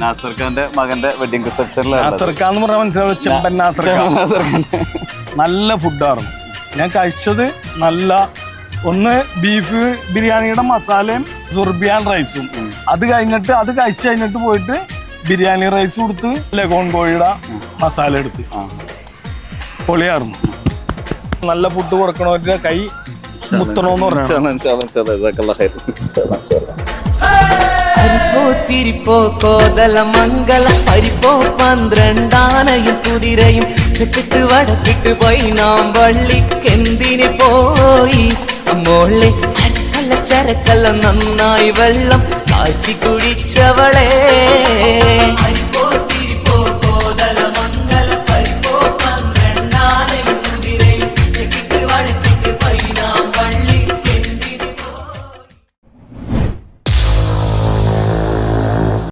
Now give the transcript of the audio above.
നാസർ ഖാന്റെ മകന്റെ വെഡിങ് റിസപ്ഷനിലാണ്. നാസർ ഖാൻ എന്ന് പറഞ്ഞാൽ മനസ്സിലാവും, ചെമ്പൻ നാസർ ഖാൻ. നല്ല ഫുഡായിരുന്നു ഞാൻ കഴിച്ചത്. നല്ല ഒന്ന് ബീഫ് ബിരിയാണിയുടെ മസാലയും സുർബിയാൻ റൈസും. അത് കഴിച്ച് കഴിഞ്ഞിട്ട് പോയിട്ട് ബിരിയാണി റൈസ് കൊടുത്ത് ലഗോൺ കോഴിയുടെ മസാല എടുത്ത് പൊളിയായിരുന്നു. നല്ല ഫുഡ് കൊടുക്കണവരുടെ കൈ മുത്തണോന്ന് പറഞ്ഞു. അരിപ്പോ തിരിപ്പോ കോതല മംഗല പരിപ്പോ 12 കുതിരയും കെട്ടിട്ട് വടക്കിട്ട് പോയി നാം വള്ളിക്കെന്തിന് പോയി മോളെ അരക്കല്ല ചരക്കല്ല നന്നായി വെള്ളം കാച്ചി കുടിച്ചവളെ